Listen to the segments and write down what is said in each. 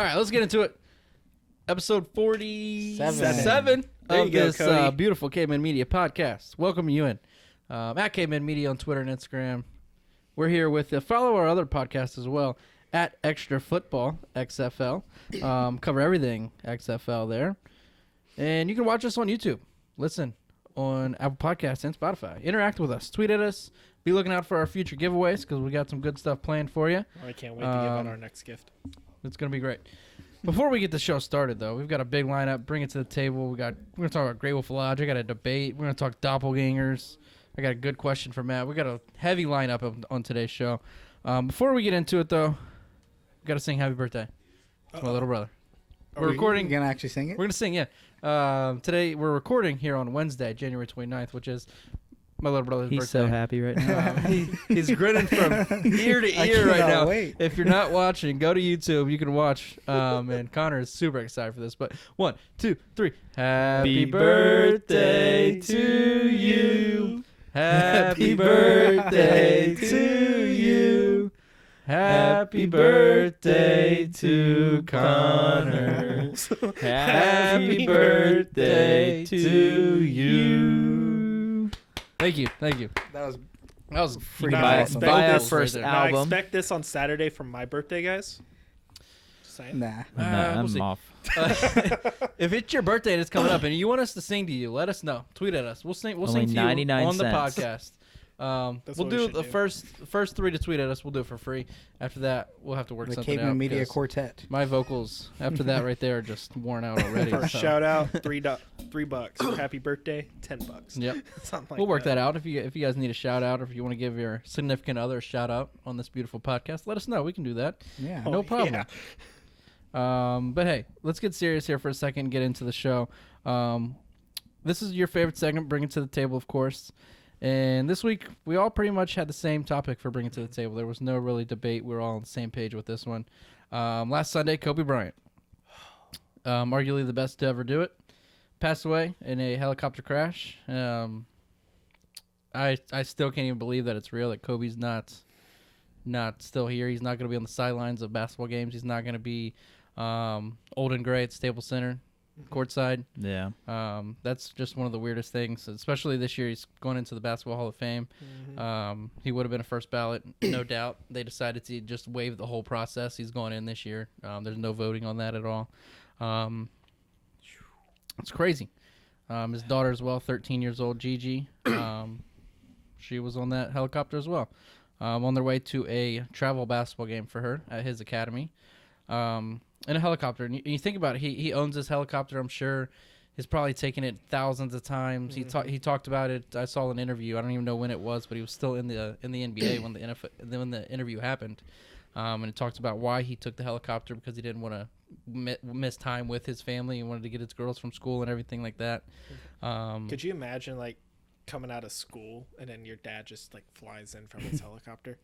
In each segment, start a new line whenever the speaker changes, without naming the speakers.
All right, let's get into it. Episode 47 of
go,
this beautiful Cavemen Media podcast. Welcome you in. At Cavemen Media on Twitter and Instagram. We're here with follow our other podcasts as well at Extra Football XFL. Cover everything XFL there. And you can watch us on YouTube. Listen on Apple Podcasts and Spotify. Interact with us. Tweet at us. Be looking out for our future giveaways because we got some good stuff planned for you.
I can't wait to give out our next gift.
It's going to be great. Before we get the show started, though, we've got a big lineup. Bring it to the table. We're going to talk about Great Wolf Lodge. I got a debate. We're going to talk doppelgangers. I got a good question for Matt. We got a heavy lineup on today's show. Before we get into it, though, we got to sing Happy Birthday to my little brother. We're recording.
You going to actually sing it?
We're going to sing, yeah. Today, we're recording here on Wednesday, January 29th, which is my little brother's birthday.
He's so happy right now.
He's grinning from ear to ear right now.
Wait.
If you're not watching, go to YouTube. You can watch. And Connor is super excited for this. But 1, 2, 3. Happy birthday to you. Happy birthday to you. Happy birthday to Connor. Happy birthday to you. Thank you.
That was
freaking
Now,
awesome.
Buy our
Vocals
first
right there.
Now,
album.
expect this on Saturday from my birthday, guys. Just saying.
nah.
I'm
we'll see.
off.
If it's your birthday and it's coming up and you want us to sing to you, let us know. Tweet at us. We'll sing
Only
to you
99
on the
cents.
podcast.
That's
We'll
what we
do
should
the
do.
first 3 to tweet at us. We'll do it for free. After that, we'll have to work
The
something
Cavemen
out.
Media
'cause
Quartet.
My vocals after that right there are just worn out already.
For a
so.
shout out, $3. Happy birthday, $10.
Yep.
Something like
We'll work that out. If you guys need a shout out, or if you want to give your significant other a shout out on this beautiful podcast, let us know. We can do that.
Yeah.
No problem.
yeah.
But hey, let's get serious here for a second and get into the show. This is your favorite segment, Bring It to the Table, of course. And this week, we all pretty much had the same topic for Bring It to the Table. There was no really debate. We were all on the same page with this one. Last Sunday, Kobe Bryant, arguably the best to ever do it, passed away in a helicopter crash. I still can't even believe that it's real, that Kobe's not still here. He's not going to be on the sidelines of basketball games. He's not going to be old and gray at Staples Center, courtside.
Yeah.
That's just one of the weirdest things, especially this year. He's going into the Basketball Hall of Fame. He would have been a first ballot, no doubt. They decided to just waive the whole process. He's going in this year. There's no voting on that at all. It's crazy. His daughter as well, 13 years old, Gigi. She was on that helicopter as well. On their way to a travel basketball game for her at his academy. In a helicopter. And you think about it, he owns this helicopter, I'm sure. He's probably taken it thousands of times. He talked about it. I saw an interview. I don't even know when it was, but he was still in the NBA when the interview happened. And it talked about why he took the helicopter, because he didn't want to miss time with his family. He wanted to get his girls from school and everything like that.
Could you imagine, like, coming out of school and then your dad just, like, flies in from his helicopter?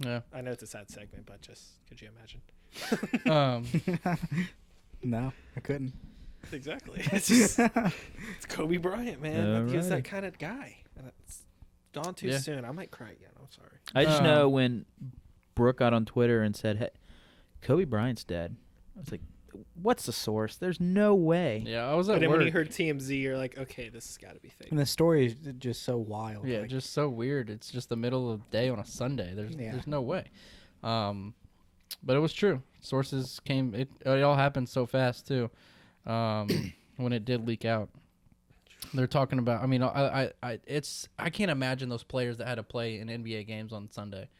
Yeah.
I know it's a sad segment, but just could you imagine?
No, I couldn't.
Exactly. It's just it's Kobe Bryant, man. He's that
Alrighty.
kind of guy. And it's gone too soon. I might cry again. I'm sorry.
I just know when Brooke got on Twitter and said, "Hey, Kobe Bryant's dead," I was like, "What's the source? There's no way."
Yeah, I was
But
at
then
work.
when you heard TMZ, you're like, okay, this has got to be fake.
And the story is just so wild.
Yeah,
like,
just so weird. It's just the middle of the day on a Sunday. There's no way. But it was true. Sources came. It all happened so fast too. When it did leak out, they're talking about. I mean, I can't imagine those players that had to play in NBA games on Sunday.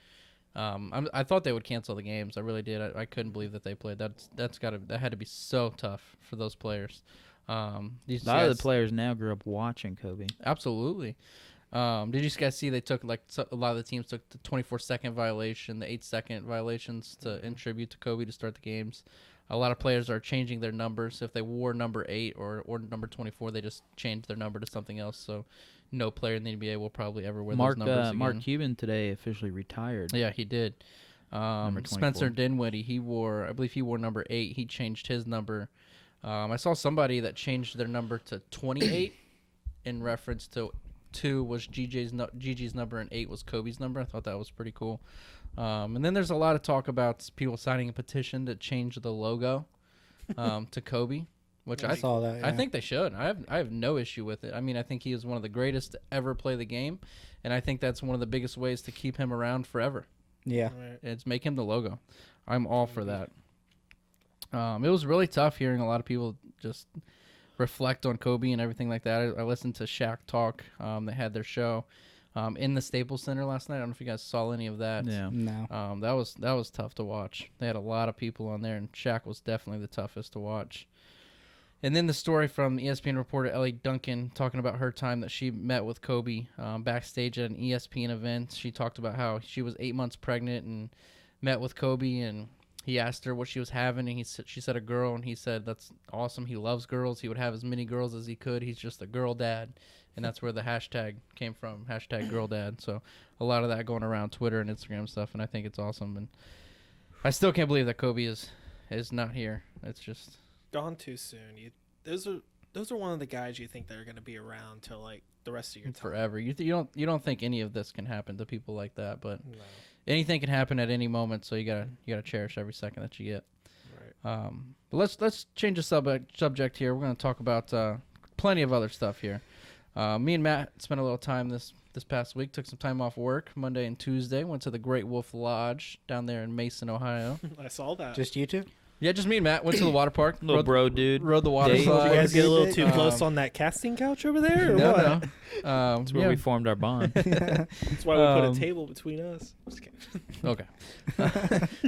I thought they would cancel the games. I really did. I couldn't believe that they played. That had to be so tough for those players.
A lot of the players now grew up watching Kobe.
Absolutely. Did you guys see they took a lot of the teams took the 24-second violation, the 8-second violations in tribute to Kobe to start the games. A lot of players are changing their numbers. If they wore number 8 or number 24, they just changed their number to something else. So no player in the NBA will probably ever wear those numbers again.
Mark Cuban today officially retired.
Yeah, he did.
Number 24.
Spencer Dinwiddie, I believe he wore number 8. He changed his number. I saw somebody that changed their number to 28 in reference to 2 was Gigi's number and 8 was Kobe's number. I thought that was pretty cool. And then there's a lot of talk about people signing a petition to change the logo to Kobe, which
I saw that.
I
yeah.
think they should. I have no issue with it. I mean, I think he is one of the greatest to ever play the game, and I think that's one of the biggest ways to keep him around forever.
Yeah.
Right.
It's make him the logo. I'm all for that. It was really tough hearing a lot of people just reflect on Kobe and everything like that. I listened to Shaq Talk. They had their show in the Staples Center last night. I don't know if you guys saw any of that.
Yeah.
No.
That was tough to watch. They had a lot of people on there, and Shaq was definitely the toughest to watch. And then the story from ESPN reporter Ellie Duncan talking about her time that she met with Kobe backstage at an ESPN event. She talked about how she was 8 months pregnant and met with Kobe, and he asked her what she was having, and she said a girl, and he said that's awesome. He loves girls. He would have as many girls as he could. He's just a girl dad, and that's where the hashtag came from, hashtag girl dad. So a lot of that going around Twitter and Instagram stuff, and I think it's awesome. And I still can't believe that Kobe is not here. It's just
Gone too soon. Those are one of the guys you think that are going to be around till like the rest of your time.
forever. You don't think any of this can happen to people like that, but
No.
anything can happen at any moment. So you gotta cherish every second that you get.
Right.
But let's change the subject here. We're gonna talk about plenty of other stuff here. Me and Matt spent a little time this past week. Took some time off work Monday and Tuesday. Went to the Great Wolf Lodge down there in Mason, Ohio.
I saw that.
Just you two?
Yeah, just me and Matt went to the water park.
Little bro, dude.
Rode the water
Dave.
Did you
slide.
guys get a little too
Um,
close on that casting couch over there, or
No,
what?
no.
That's where we formed our bond.
That's why we put
Um,
a table between us. Just kidding.
Okay.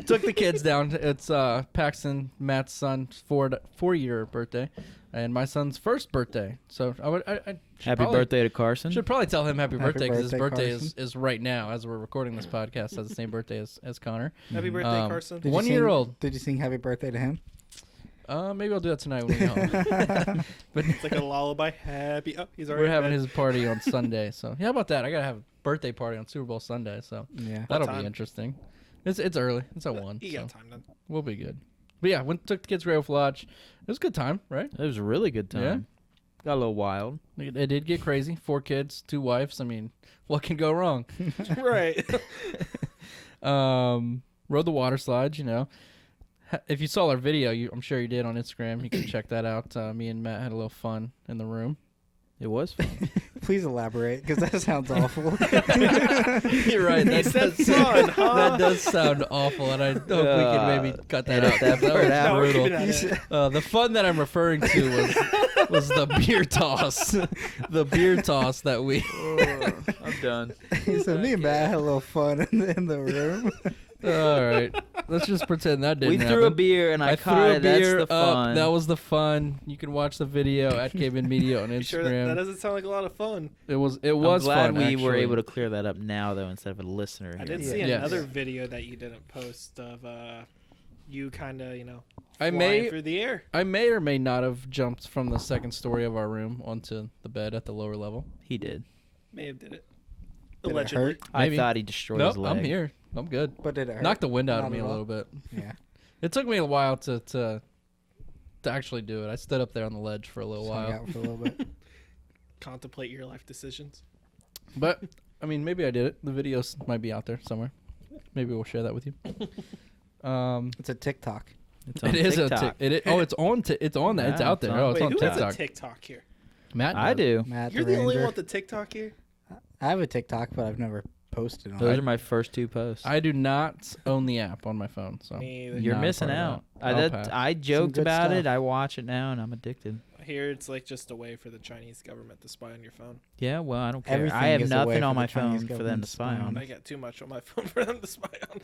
Took the kids down. It's Paxton, Matt's son's 4-year birthday, and my son's first birthday. So I should
Happy
probably-
birthday to Carson.
Should probably tell him happy
Happy
birthday because his
birthday,
birthday is right now as we're recording this podcast. Has the same birthday as Connor.
Happy birthday,
Um,
Carson.
Did you
1 year
sing-
old.
Did you sing happy birthday to him?
Maybe I'll do that tonight when we get home. But
It's like a lullaby. Happy. Oh, he's already.
we're having
in bed.
his party on Sunday. So yeah, how about that? I gotta have a birthday party on Super Bowl Sunday. So
Yeah.
that'll
time?
be interesting. It's early. It's at 1.
You
So
got time then.
we'll be good. But yeah, took the kids to Great Wolf Lodge. It was a good time, right?
It was a really good time.
Yeah.
Got a little wild.
It did get crazy. 4 kids, 2 wives. I mean, what can go wrong?
Right.
Rode the water slides, you know. If you saw our video, I'm sure you did on Instagram. You can check that out. Me and Matt had a little fun in the room.
It was fun.
Please elaborate, because that sounds awful.
You're right.
He
That
said
does,
fun, huh?
that does sound awful, and I hope we can maybe cut that
edit
out.
that
'cause
part
was
out.
No, we're
brutal.
keeping that in.
The fun that I'm referring to was the beer toss. The beer toss that we.
I'm done.
He said, me and Matt had a little fun in the room.
All right. Let's just pretend that didn't
We
happen.
threw a beer and I
threw
caught
a
it. That's
beer
the
up.
fun.
That was the fun. You can watch the video at Cavemen Media on
You
Instagram.
sure that doesn't sound like a lot of fun?
It was
I'm glad
fun.
we were
actually.
able to clear that up now, though, instead of a listener.
I
here.
did see
Yes.
another video that you didn't post of you kind of
I
flying
may
through the air.
I may or may not have jumped from the second story of our room onto the bed at the lower level.
He did.
May have did it.
Did it
Allegedly.
hurt?
Maybe.
I thought he destroyed
Nope,
his leg.
I'm here. I'm good.
But did it hurt?
Knocked the wind out
Not
of me
at
a
all?
little bit.
Yeah.
It took me a while to actually do it. I stood up there on the ledge for a little
Just hung
while.
out for a little bit.
Contemplate your life decisions.
But I mean, maybe I did it. The videos might be out there somewhere. Maybe we'll share that with you.
It's a TikTok.
It's on
It is
TikTok.
it's on. It's on that. It's
Yeah,
out there.
it's on-
Oh, it's
Wait,
on
who
TikTok.
has a TikTok here?
Matt,
I
does.
do.
Matt
You're
the
the only
Ranger.
one with the TikTok here?
I have a TikTok, but I've never posted on
Those
it.
are my first 2 posts.
I do not own the app on my phone, so
Me either.
You're
not a
missing
part of
out.
that. I'll pass.
I joked
good
about it.
stuff.
I watch it now, and I'm addicted.
Here it's like just a way for the Chinese government to spy on your phone.
Yeah, well, I don't care.
Everything
I have
is a way
nothing
for
on
the
my
Chinese
phone for them
government
to
to
spy
spy
on.
I got too much on my phone for them to spy on.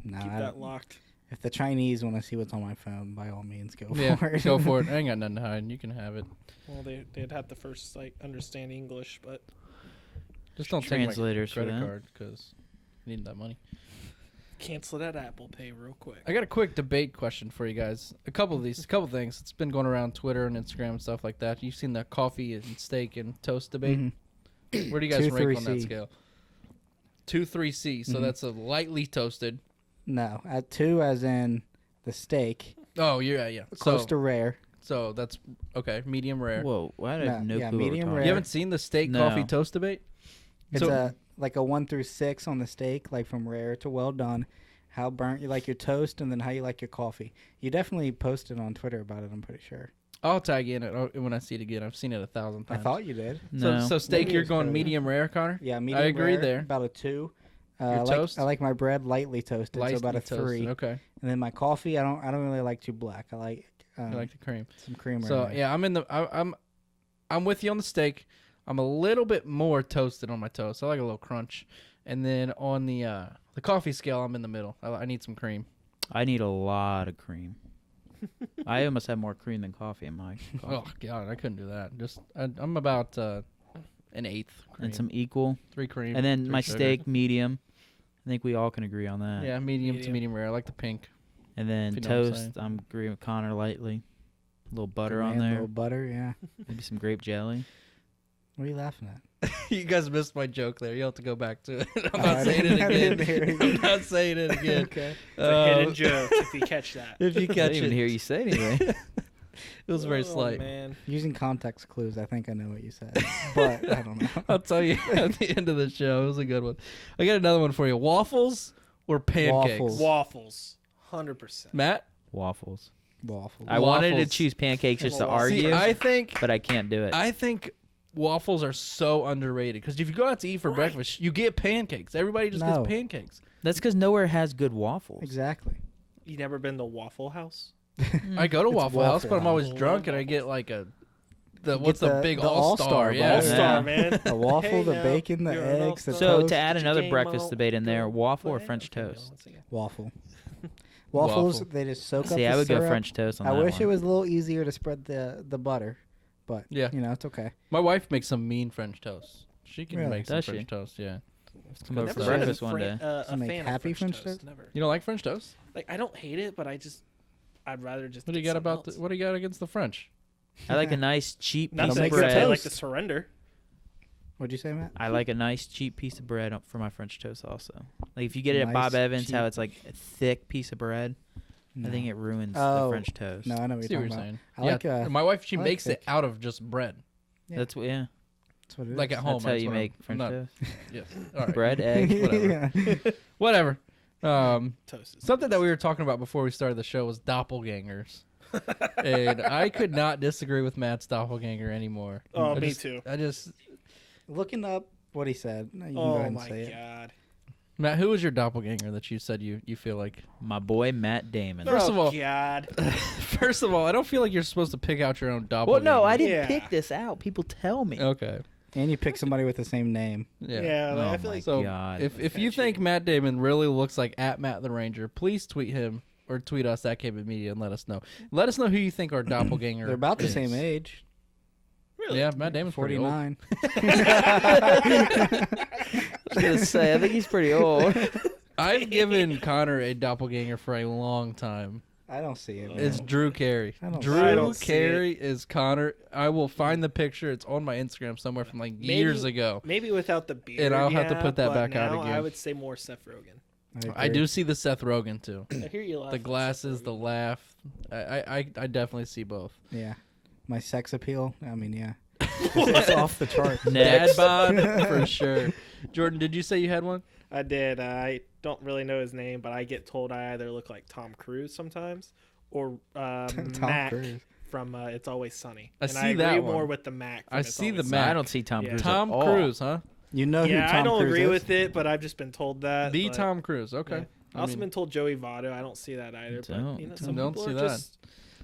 No,
Keep that locked.
if the Chinese want to see what's on my phone, by all means, go
yeah,
for it.
go for it. I ain't got nothing to hide. You can have it.
Well, they'd have to first like understand English, but
Just don't take my
Translators for
credit
that.
card because I need that money.
cancel that Apple Pay real quick.
I got a quick debate question for you guys. A couple things. It's been going around Twitter and Instagram and stuff like that. You've seen the coffee and steak and toast debate.
Mhm.
Where do you guys
2,
rank
3
on that
C.
scale? 2, 3C. So
Mhm.
that's a lightly toasted.
No, at 2 as in the steak,
Oh, yeah.
close to rare.
So that's okay. Medium rare.
Whoa, I have
No,
no
yeah,
clue what we're
medium
talking
rare.
You haven't seen the steak
No.
coffee toast debate?
It's
So-
a like a 1 through 6 on the steak, like from rare to well done, how burnt you like your toast, and then how you like your coffee. You definitely posted on Twitter about it, I'm pretty sure.
I'll tag you in it when I see it again. I've seen it 1,000 times.
I thought you did.
No.
So steak,
Maybe
you're
it's
going
better.
medium rare, Connor?
Yeah, medium
agree
rare,
there.
about a 2.
Your toast?
I like my bread lightly toasted, so about a
Lightly
3.
toasted, okay.
And then my coffee, I don't really like too black. I like
I like the cream.
some creamer.
So
in there.
yeah, I'm with you on the steak. I'm a little bit more toasted on my toast. I like a little crunch. And then on the coffee scale, I'm in the middle. I need some cream.
I need a lot of cream. I almost have more cream than coffee in my coffee.
Oh god, I couldn't do that. I'm about an eighth cream.
And some equal.
3 cream.
And then
3
my
sugar.
steak, medium. I think we all can agree on that.
Yeah, medium to
Medium.
medium rare. I like the pink.
And then
If you know what I'm
toast,
saying.
I'm agreeing with Connor lightly. A little butter on
Man,
there.
little butter, yeah.
Maybe some grape jelly.
What are you laughing at?
You guys missed my joke there. You have to go back to it. I'm
Oh, I
not saying it
didn't- I didn't hear
again.
it
I'm
again.
not saying it again.
Okay.
It's a hidden
Um,
joke if you catch that.
If you
I
catch
didn't even
it,
hear you say anything.
it was very
Oh,
slight.
man.
Using context clues, I think I know what you said, but I don't know.
I'll tell you at the end of the show. It was a good one. I got another one for you. Waffles or pancakes?
Waffles.
Waffles. 100%.
Matt?
Waffles.
Waffles.
I wanted to
Waffles.
choose pancakes just to
Waffles.
See,
argue,
I think
but I can't do it.
I think waffles are so underrated because if you go out to eat for
Right.
breakfast, you get pancakes. Everybody just
No.
gets pancakes.
That's because nowhere has good waffles.
Exactly.
You never been to Waffle House?
I go to
It's
Waffle House,
Waffle
but I'm always
House.
drunk and I get like
get
what's the
the-
big
the
all-star?
All-Star
Yeah.
All-Star,
Yeah.
man.
The waffle,
Hey,
the
now,
bacon, the
you're an
eggs, the
all-star.
So
toast.
to add
Did you
another
game
breakfast
out?
debate in there,
Go
waffle or
play?
French
Okay,
toast?
once again.
Waffle. Waffles,
Waffle.
they just soak up
See,
the
I would
syrup.
go French toast on
I
that
wish
one.
it was a little easier to spread the butter, but
Yeah.
you know, it's okay.
My wife makes some mean French toast. She can
Really?
make some
Does she?
French toast, yeah.
Come over
Never
for
been a
breakfast one
Fran-
day.
a
Does it make
fan of
happy French toast?
Never.
You don't like French toast?
Like, I don't hate it, but I'd rather just.
What do you
get
got about
something else.
what do you got against the French?
I like a nice cheap piece
Nothing
of
make it
except I
bread.
like
toast.
to surrender.
What'd you say, Matt?
I like a nice cheap piece of bread for my French toast also. Like if you get it at Bob
Nice,
Evans, how
cheap.
it's like a thick piece of bread,
No.
I think it ruins
Oh,
the French toast.
No, I know what
See
you're
what
talking
you're
about.
saying.
I like
my wife, she
I like
makes it
thick.
out of just bread.
Yeah.
That's what. Yeah,
That's what it is.
Like at home.
that's how you
what I'm-
make
I'm
French
not-
toast.
Yes. All right.
Bread, egg.
whatever.
Yeah.
Whatever.
Toast. is
Something that
the
we were talking about before we started the show was doppelgangers. And I could not disagree with Matt's doppelganger anymore.
Oh,
I
me
just-
too.
I just
Looking up what he said. You can go
Oh
ahead and
my
say it.
god.
Matt, who was your doppelganger that you said you feel like?
My boy Matt Damon.
First
oh,
of all-
God.
First of all, I don't feel like you're supposed to pick out your own doppelganger.
Well, no, I didn't
Yeah.
pick this out. People tell me.
Okay.
And you pick somebody with the same name.
Yeah.
Yeah, like,
Oh
I feel
my
like
So
God.
if you think Matt Damon really looks like at Matt the Ranger, please tweet him or tweet us at Cavemen Media and let us know. Let us know who you think our doppelganger.
They're about the
is.
same age.
really.
Yeah, Matt Damon's pretty old.
49.
I was gonna say, I think he's pretty old.
I've given Connor a doppelganger for a long time.
I don't see it.
It's
man.
Drew Carey.
I don't-
I
Drew
don't see
Carey is Connor. I will find the picture. It's on my Instagram somewhere from like years ago.
Maybe without the beard.
And I'll have to
yeah,
put that
but
back out
now
again.
I would say more Seth Rogen.
I
agree.
do see the Seth Rogen too.
I hear you laugh.
The glasses, the laugh. I definitely see both.
Yeah. My sex appeal. I mean, yeah. It's off the chart.
Dad
Next.
bod for sure. Jordan, did you say you had one?
I did. I don't really know his name, but I get told I either look like Tom Cruise sometimes or
Tom
Mac
Cruise.
from It's Always Sunny.
I
and
see
I agree
that
more
one.
with the Mac. From
I
It's
see
Always
the
Sunny.
Mac.
I don't see Tom
Yeah.
Cruise.
Tom
at all.
Cruise, huh?
You know who
Yeah,
Tom
I don't
Cruise
agree
is?
with it, but I've just been told that.
The
but,
Tom Cruise. Okay.
yeah. I also been told Joey Votto. I don't see that either. But you know, some
Don't
people
see
are
that.
just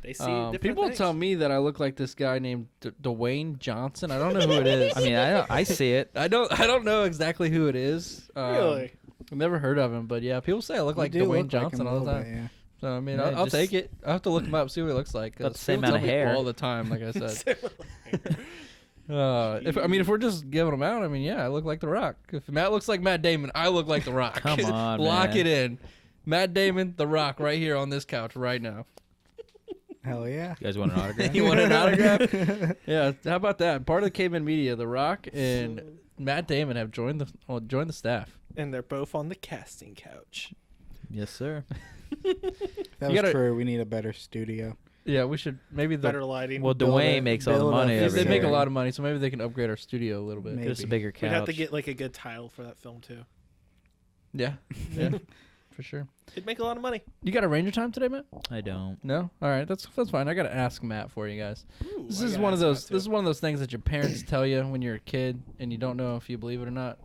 they see different
people
things.
tell me that I look like this guy named Dwayne Johnson. I don't know who it is.
I mean, I see it.
I don't know exactly who it is.
Really?
I've never heard of him, but yeah, people say I look
You
like
do
Dwayne
look like him
Johnson
a
all the
little
time.
bit, yeah.
So I mean,
Yeah,
I'll
just-
take it. I will have to look him up, see what he looks like. 'cause
About the same
people
amount
tell
of
me
hair.
all the time. Like I said, if we're just giving them out, I mean, yeah, I look like The Rock. If Matt looks like Matt Damon, I look like The Rock.
Come on,
lock
man.
it in. Matt Damon, The Rock, right here on this couch right now.
Hell yeah.
You guys want an autograph?
You want an autograph? Yeah, how about that? Part of the Cavemen Media, The Rock and Matt Damon have joined the staff.
And they're both on the casting couch.
Yes, sir.
That
You
was
gotta-
true. We need a better studio.
Yeah, we should maybe
Better lighting.
Well,
Build
Dwayne
a-
makes all the
build a
money.
they
over
make a
here.
lot of money, so maybe they can upgrade our studio a little bit.
Maybe.
Get us a bigger
We'd have to
couch.
get like a good title for that film too.
Yeah, yeah. for sure.
They'd make a lot of money.
You got a Ranger time today, Matt?
I don't.
No. All right, that's fine. I got to ask Matt for you guys.
Ooh,
This
I
is
gotta
one of
ask
those.
that
This is
too.
one of those things that your parents tell you when you're a kid and you don't know if you believe it or not.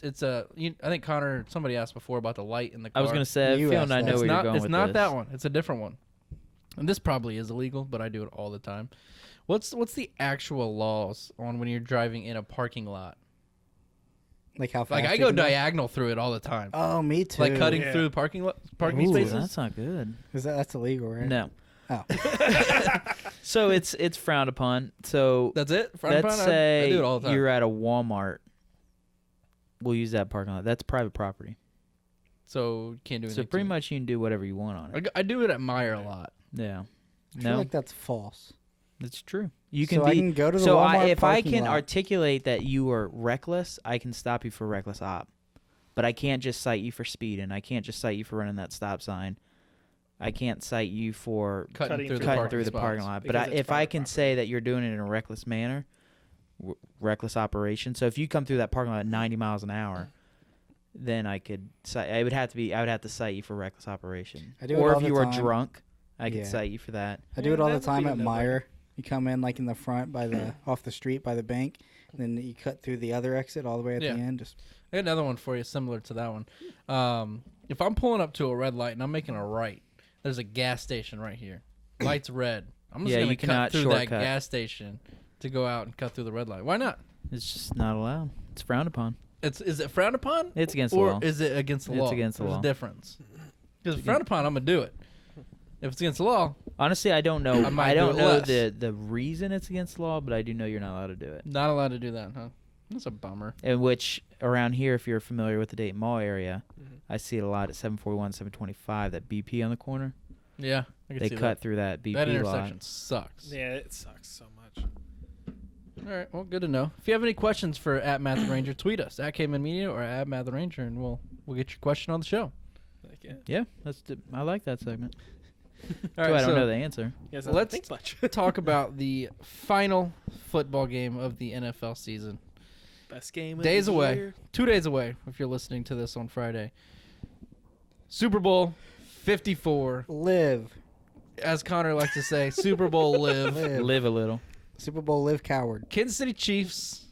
It's a. I think Connor. Somebody asked before about the light in the car.
I was gonna say, I
You
feel
asked
I
that.
know
It's
where
not.
you're going
It's
with
not
this.
that one. It's a different one. And this probably is illegal, but I do it all the time. What's the actual laws on when you're driving in a parking lot?
Like how fast
Like I
you
go
can go?
diagonal through it all the time.
Oh, me too.
Like cutting
Yeah.
through the parking
Ooh,
spaces.
That's not good.
That's illegal, right?
No.
Oh.
So it's frowned upon. So
That's it.
let's say
I do it all the time.
you're at a Walmart. We'll use that parking lot. That's private property.
So you can't do anything.
So pretty
to it.
much you can do whatever you want on it.
I do it at Meyer a lot.
Yeah.
I feel
No,
like that's false.
that's true. You can
So
be.
I can go to the
so
Walmart
if I
parking
can
lot.
articulate that you are reckless, I can stop you for reckless op. But I can't just cite you for speeding. I can't just cite you for running that stop sign. I can't cite you for
Cutting through the
cutting
parking
through the
spots.
parking lot. But
Because it's
if I
private
can
property.
say that you're doing it in a reckless manner, reckless operation. So if you come through that parking lot at 90 miles an hour, then I could cite. I would have to cite you for reckless operation.
I do it
or
all
if
the
you were
time.
drunk, I could
Yeah.
cite you for that.
I do
Yeah,
it all the
that would
time
be
at
a no-brainer.
Meyer. You come in like in the front by the off the street by the bank, and then you cut through the other exit all the way at
Yeah.
the end. Just
I got another one for you, similar to that one. If I'm pulling up to a red light and I'm making a right, there's a gas station right here. Light's red. I'm just
Yeah,
gonna
you
cut
cannot
through
shortcut.
that gas station to go out and cut through the red light. Why not?
It's just not allowed. It's frowned upon.
Is it frowned upon?
It's against the
or
law.
is it against the
It's
law?
against the
There's
law.
a difference. Because frowned upon, I'm gonna do it. If it's against the law,
Honestly, I don't know.
I might
I
do
don't
it
know
less.
the reason it's against the law, but I do know you're not allowed to do it.
not allowed to do that, huh? That's a bummer.
In which around here, if you're familiar with the Dayton Mall area,
Mhm.
I see it a lot at 741, 725. That BP on the corner,
Yeah, I can
they
see
cut through that BP
that. That
lot.
intersection sucks.
Yeah, it sucks so much.
All right, well, good to know. If you have any questions for at Matt the Ranger, tweet us at Cavemen Media or at Matt the Ranger, and we'll get your question on the show.
Like, yeah.
Yeah, I like that segment.
All
So
right,
I don't
so
know the answer.
Yes,
Let's-
let's think much.
talk about the final football game of the NFL season.
Best game of
Days
the
away.
year.
2 days away if you're listening to this on Friday. Super Bowl 54.
live
As Connor likes to say, Super Bowl live.
Live a little.
Super Bowl live coward.
Kansas City Chiefs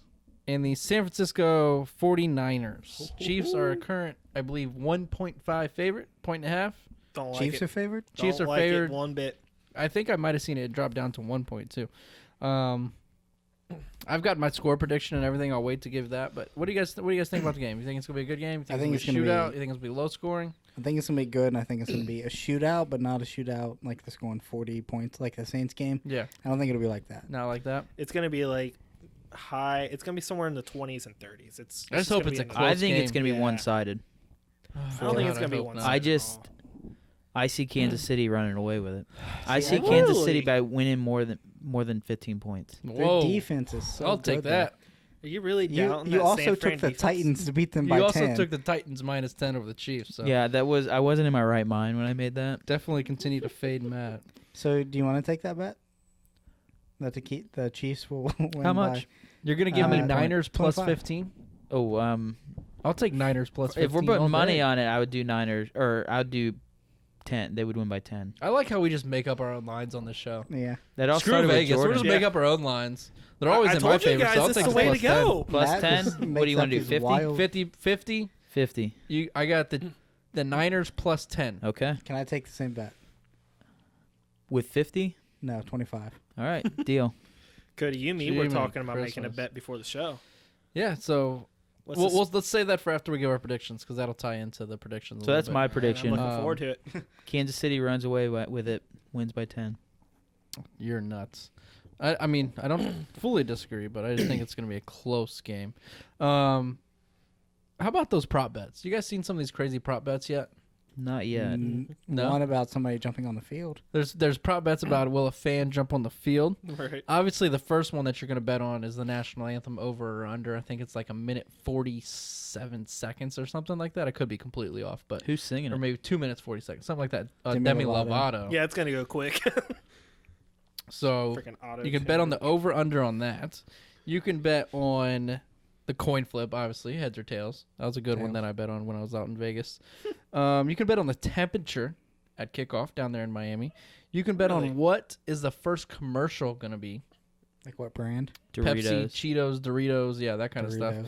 and the San Francisco 49ers. Chiefs are a current, I believe, 1.5 favorite, 1.5.
Don't like
Chiefs
it.
are favored.
Chiefs
Don't
are
like it
favored.
one bit.
I think I might have seen it drop down to 1.2. I've got my score prediction and everything. I'll wait to give that. But what do you guys think about the game? You think it's gonna be a good game? You think
I think
it's
it's
gonna be a
gonna
shootout?
be-
You think it's gonna be low scoring?
I think it's gonna be good, and I think it's gonna be a shootout, but not a shootout like this going 40 points like the Saints game.
Yeah,
I don't think it'll be like that.
not like that.
It's gonna be like high. It's gonna be somewhere in the 20s and 30s. It's.
I just hope
gonna
it's
be
a
in the-
close
I think it's
game.
going to be
Yeah.
one-sided.
I don't think it's gonna be
hope
one.
not.
I just I see Kansas City running away with it. I
See,
see
I
Kansas
really-
City by winning more than 15 points.
Whoa,
Their defense is so
I'll take
good, though.
that.
Are you really
You
down?
you
that
also
San
took
Fran
the
defense?
Titans to beat them by
You also
10.
took the Titans minus 10 over the Chiefs. So
Yeah, I wasn't in my right mind when I made that.
definitely continue to fade Matt.
So do you want to take that bet? That the Chiefs will win
How much?
You're gonna give me
20,
Niners plus
25.
15?
Oh,
I'll take Niners plus 15.
if we're putting
all
money
day.
on it, I would do Niners or I would do 10. They would win by 10.
I like how we just make up our own lines on this show.
by. Yeah.
That all
Screw
started with
Vegas. We'll
Jordan.
just
Yeah.
make up our own lines. They're always
I
in
told
my
you
favor,
guys,
so I'll
this
take
is the way
plus
to go.
Plus
Matt
10?
just
What do
makes
you want
up
to do?
these
50?
wild-
50?
50.
I got the Niners plus 10.
Okay.
Can I take the same bet?
With 50?
No, 25.
All right. Deal.
Cody, you and me
Jimmy
were talking about making a
Christmas.
bet before the show.
Yeah, so
What's
we'll,
this?
let's save that for after we give our predictions because that'll tie into the predictions. a
So
little
that's
bit.
my
I'm
prediction.
looking forward to it.
Kansas City runs away with it, wins by 10.
You're nuts. I mean, I don't fully disagree, but I just think it's going to be a close game. How about those prop bets? You guys seen some of these crazy prop bets yet?
Not yet.
No?
One about somebody jumping on the field.
There's prop bets about will a fan jump on the field?
Right.
Obviously, the first one that you're going to bet on is the national anthem over or under. I think it's like a minute 47 seconds or something like that. I could be completely off, but
Who's singing
or
it?
maybe 2 minutes 40 seconds, something like that.
Demi
Demi
Lovato.
Lovato.
Yeah, it's gonna go quick.
So
Freaking auto.
you can bet on the over under on that. You can bet on the coin flip, obviously, heads or tails. That was a good one
Tails.
that I bet on when I was out in Vegas. You can bet on the temperature at kickoff down there in Miami. You can bet
Really?
on what is the first commercial going to be.
Like what brand?
Pepsi,
Doritos.
Cheetos, Doritos, yeah, that kind of stuff.
Doritos.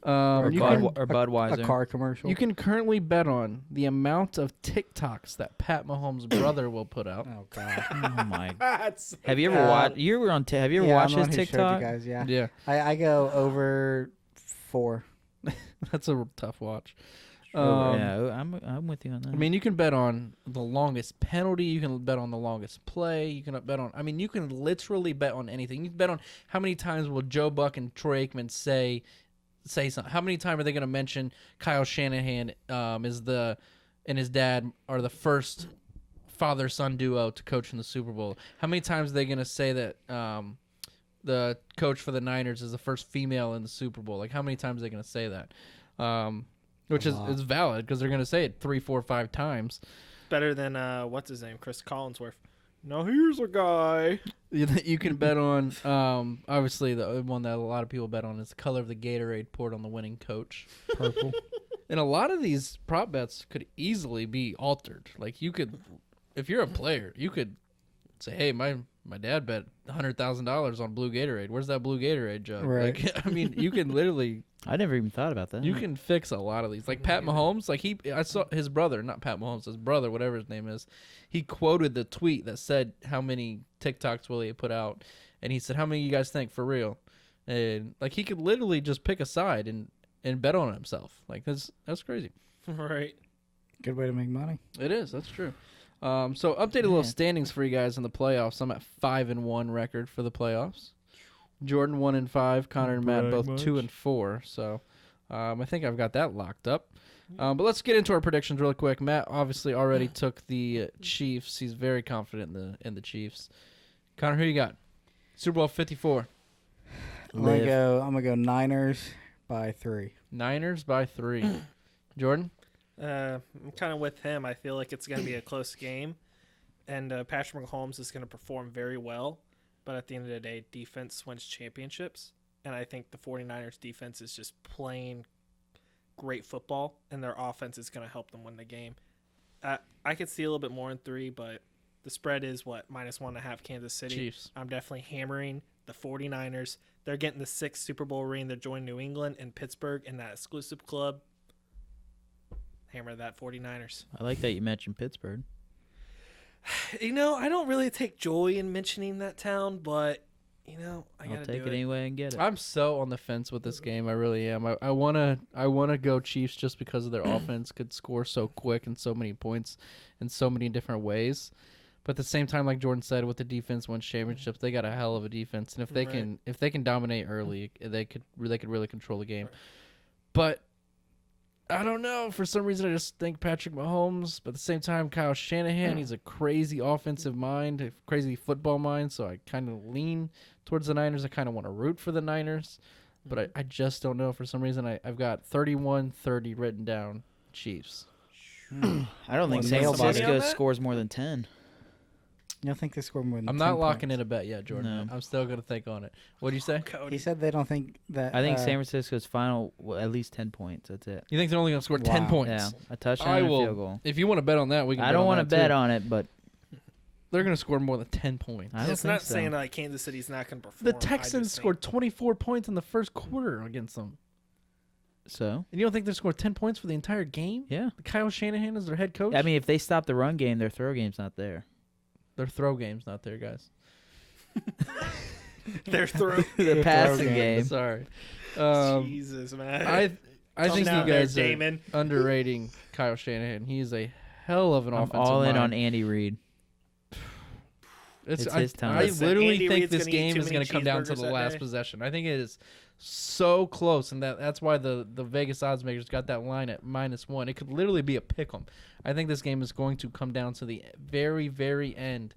Or,
You
Bud,
can,
or Budweiser.
A car commercial.
you can currently bet on the amount of TikToks that Pat Mahomes' brother will put out.
Oh God.
Oh my!
That's
Have you ever watched? You were on. Have you ever watched
I'm
his
the one who showed
TikTok?
you guys, yeah.
Yeah,
I go over 4.
that's a tough watch.
Yeah, I'm with you on that.
I mean, you can bet on the longest penalty. You can bet on the longest play. You can bet on. I mean, you can literally bet on anything. You can bet on how many times will Joe Buck and Troy Aikman say something. How many times are they going to mention Kyle Shanahan and his dad are the first father-son duo to coach in the Super Bowl? How many times are they going to say that the coach for the Niners is the first female in the Super Bowl? Like, how many times are they going to say that? Which is valid because they're going to say it 3, 4, 5 times.
better than what's his name, Chris Collinsworth. Now here's a guy.
You can bet on, obviously, the one that a lot of people bet on is the color of the Gatorade poured on the winning coach.
Purple.
And a lot of these prop bets could easily be altered. Like, you could, if you're a player, you could say, hey, my dad bet $100,000 on blue Gatorade. Where's that blue Gatorade jug?
Right.
Like, I mean, you can literally,
I never even thought about that.
you can fix a lot of these. Like Pat Mahomes, like I saw his brother, not Pat Mahomes, his brother, whatever his name is. He quoted the tweet that said, how many TikToks will he put out? And he said, how many you guys think for real? And like, he could literally just pick a side and bet on himself. Like, that's crazy.
Right.
Good way to make money.
It is. That's true. So updated little standings for you guys in the playoffs. I'm at 5-1 record for the playoffs. Jordan 1-5. Connor and Matt both 2-4. So I think I've got that locked up. But let's get into our predictions really quick. Matt obviously already took the Chiefs. He's very confident in the Chiefs. Connor, who you got? Super Bowl 54.
I'm gonna go Niners by 3.
Niners by 3. Jordan?
I'm kind of with him. I feel like it's going to be a close game, and Patrick Mahomes is going to perform very well. But at the end of the day, defense wins championships, and I think the 49ers defense is just playing great football, and their offense is going to help them win the game. I could see a little bit more in 3, but the spread is -1.5 Kansas City.
Chiefs.
I'm definitely hammering the 49ers. They're getting the 6th Super Bowl ring. They're joining New England and Pittsburgh in that exclusive club. Hammer that 49ers.
I like that you mentioned Pittsburgh.
You know, I don't really take joy in mentioning that town, but, you know, I got
I'll
to
take
do
it anyway and get it.
I'm so on the fence with this game. I really am. I wanna go Chiefs just because of their offense could score so quick and so many points in so many different ways. But at the same time, like Jordan said, with the defense wins championships, they got a hell of a defense, and if they can dominate early, they could really control the game. But I don't know. For some reason, I just think Patrick Mahomes. But at the same time, Kyle Shanahan, he's a crazy offensive mind, a crazy football mind. So I kind of lean towards the Niners. I kind of want to root for the Niners. But I just don't know. For some reason, I've got 31-30 written down Chiefs.
I don't think
Well,
San
nail
Francisco
biter.
scores more than 10.
You don't think they score more than
I'm
10
not locking
points?
in a bet yet, Jordan.
No.
I'm still going to think on it. What do you say?
He said they don't think that.
I think San Francisco's final at least 10 points. That's it.
You think they're only going to score 10
Wow.
points?
Yeah, a touchdown
I
and a
will.
field goal.
If you want to bet on that, we can.
I don't
want to
bet on it, but
They're going to score more than 10 points.
I don't
It's
think
not
so.
saying like Kansas City's not going to perform.
The
I
Texans
just
scored 24 points in the first quarter against them.
So,
And you don't think they scored 10 points for the entire game?
yeah.
Kyle Shanahan is their head coach?
I mean, if they stop the run game, their throw game's not there.
their throw game's not there, guys.
They're through.
The passing
game.
game.
Sorry.
Jesus, man.
I
Calm
think you
down there,
guys are
Damon.
underrating Kyle Shanahan. He is a hell of an
I'm
offensive
all in
mind.
on Andy Reid.
It's
his time.
I
Listen,
literally
Andy
think
Reid's
this
gonna eat
game
too
is
many
going to come down to
cheeseburgers
the
that
last
day.
possession. I think it is so close, and that's why the Vegas odds makers got that line at -1. It could literally be a pick 'em. I think this game is going to come down to the very, very end,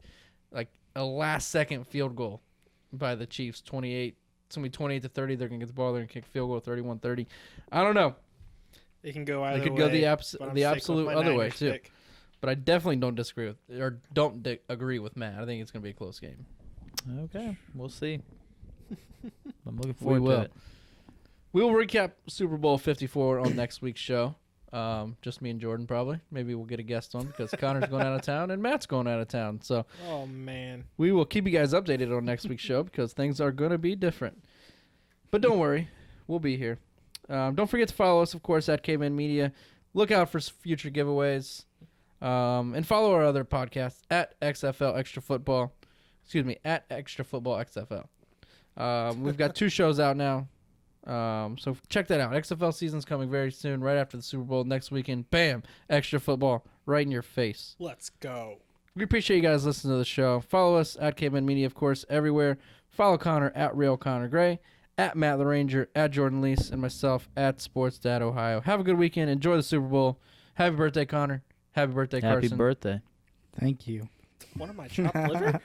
like a last-second field goal by the Chiefs. 28. It's going to be 28-30. They're going to get the ball. They're going to kick field goal 31-30. I don't know,
It can go either way.
could go the
but I'm stick with
absolute
my
other way,
Niners
too.
pick.
but I definitely don't disagree with or don't agree with Matt. I think it's going to be a close game.
Okay, we'll see. I'm looking
We
forward
will.
to it.
We'll recap Super Bowl 54 on next week's show. Just me and Jordan probably. Maybe we'll get a guest on because Connor's going out of town and Matt's going out of town. So
Oh man.
we will keep you guys updated on next week's show because things are going to be different. But don't worry, we'll be here. Don't forget to follow us, of course, at Cavemen Media. Look out for future giveaways. And follow our other podcasts at XFL Extra Football. Excuse me, at Extra Football XFL. We've got 2 shows out now. So check that out. XFL season's coming very soon, right after the Super Bowl next weekend. Bam! Extra football right in your face.
Let's go.
We appreciate you guys listening to the show. Follow us at Cavemen Media, of course, everywhere. Follow Connor at Real Connor Gray, at Matt the Ranger, at Jordan Lease, and myself at Sports Dad Ohio. Have a good weekend. Enjoy the Super Bowl. Happy birthday, Connor. Happy birthday, Carson.
Happy birthday.
Thank you.
One of my chopped liver?